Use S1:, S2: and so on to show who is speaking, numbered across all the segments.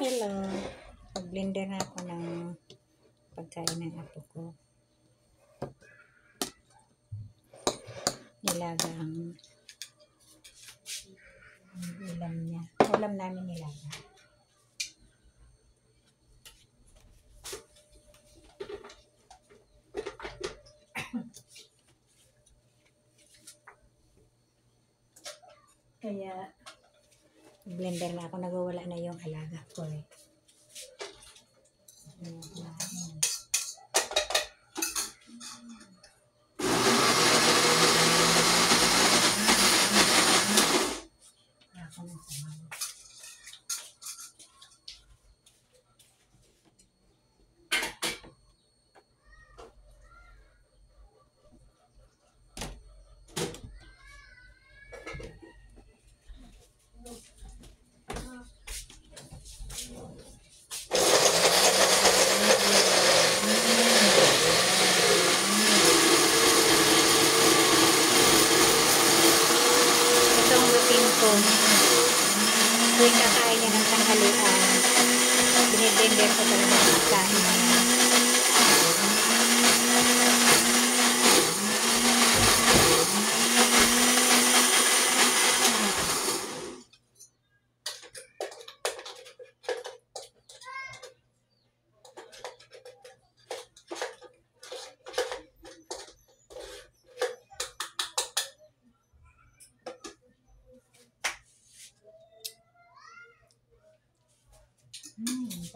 S1: Hello. Pag-blender na ako ng pagkain ng apo ko. Nilagang ulam niya. Ulam namin nilaga. Kaya blender na ako, nagwawala na yung alaga ko eh. Tuwing kakain niya ng tanghalian, biniblender ko talaga ang pagkain niya.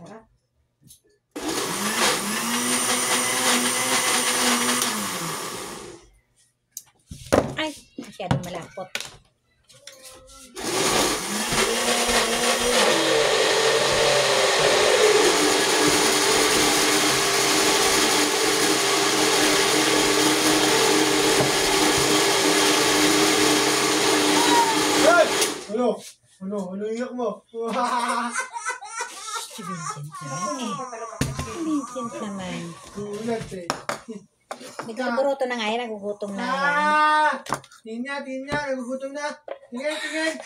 S1: Sarap. Ay, masyadong malapot.
S2: Ano iyak mo?
S1: Si Vincent naman eh. Si Vincent naman.
S2: Gulat eh.
S1: Nagkaburoto na nga yan, nagugutom na yan.
S2: Tinya, nagugutom na. Tingin.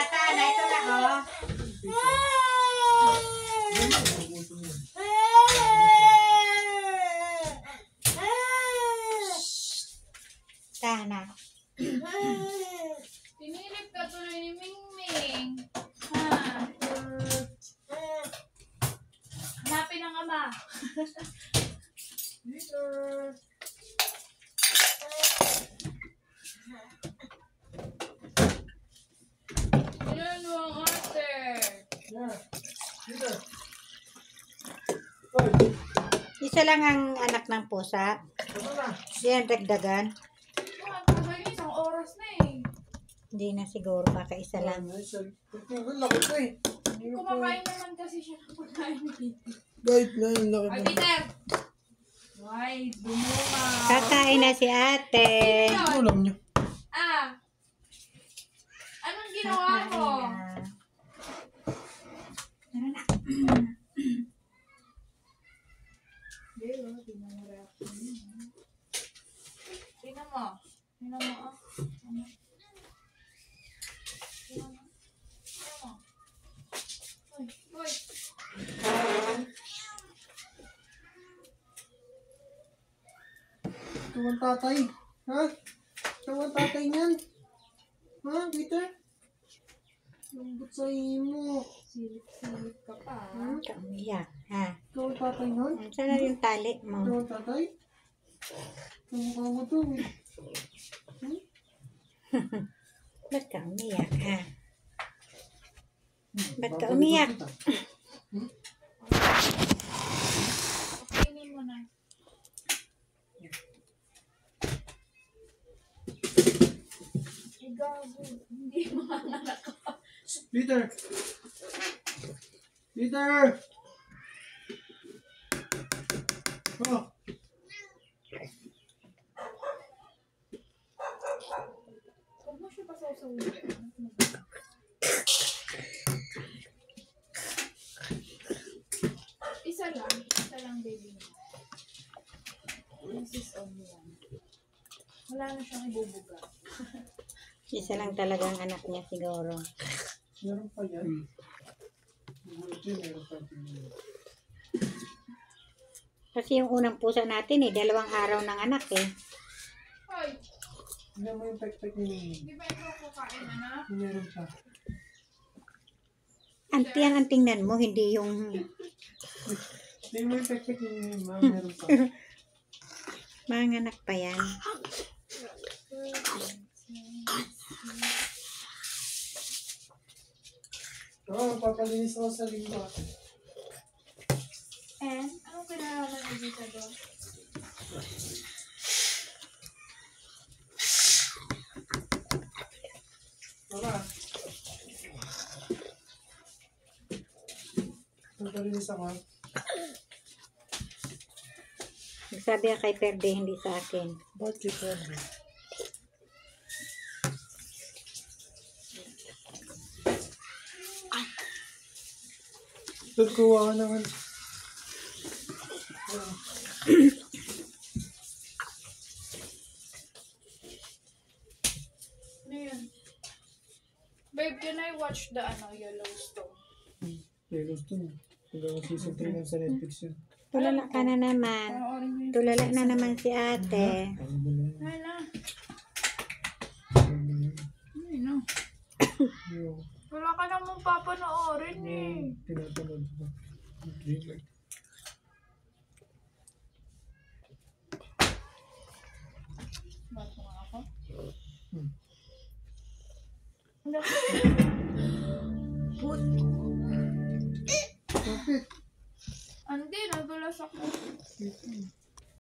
S1: Tana, ito na oh. Tana.
S3: Pinilip ka tuloy ni Mingming. Hanapin ang ama. Yan ang ate.
S1: Isa lang ang anak ng pusa. Yan, dagdagan.
S3: Isang oras na eh.
S1: Hindi na siguro, baka isa lang.
S3: Kumakain naman kasi siya ng pagkain ni Peter.
S2: Guys, laki
S3: Ay, Peter! Ay, dumunga.
S1: Kakain na si ate.
S2: Alam niyo.
S3: Anong ginawa mo?
S1: Tara na.
S3: Tingnan mo. Tingnan mo. Uy.
S2: Ito ang tatay. Ha? Ito ang tatay niyan. Ha, Peter? Lambot sa imo.
S3: Silip ka pa.
S1: Kaumiyak, ha?
S2: Ito ang tatay niyan.
S1: Saan na yung tali
S2: Ito
S1: mo?
S2: ang tatay. Ang mukha mo to eh.
S1: Ba't ka umiyak, ha? Ba't ka umiyak?
S3: Kainin mo na. Gago. Hindi mo anak ko.
S2: Peter, Peter! Oh!
S3: Huwag mo siya pasawsawin. Isa lang baby niya. This is only one. Wala na siyang ibubuga.
S1: Isa lang talagang anak niya siguro.
S2: Meron pa yan. Meron pa yan.
S1: Kasi yung unang pusa natin 2 araw ng anak
S3: Hoy,
S2: Hindi mo yung pek-pek ni
S3: di ba ikaw kukain, anak?
S2: Meron pa.
S1: Yan ang tingnan mo, hindi yung
S2: Hindi mo yung pek-pek ni meron pa.
S1: mga anak pa yan.
S2: Oo, papalinis ako sa linggo.
S3: And, anong kinalaman mo dito doon?
S2: Mama. Papalinis ako.
S1: Nagsabi ka kay Perde, hindi sa akin.
S2: Bakit pwede? Kuha ka naman.
S3: Ano yun? Babe, can I watch the Yellowstone?
S2: Yellowstone. Hanggang season 3 lang sa Netflix yun.
S1: Tulala ka na naman.
S3: Panoorin mo yun.
S1: Tulala na naman si ate.
S3: Ay na. Ay na.
S2: Yung
S3: Wala ka namang papanoorin eh.
S2: tinatanood ko. Dreamlight.
S3: Bato nga ako.
S2: Hmm.
S3: Ano?
S2: Bakit?
S3: Hindi, nadulas ako.
S2: Ito.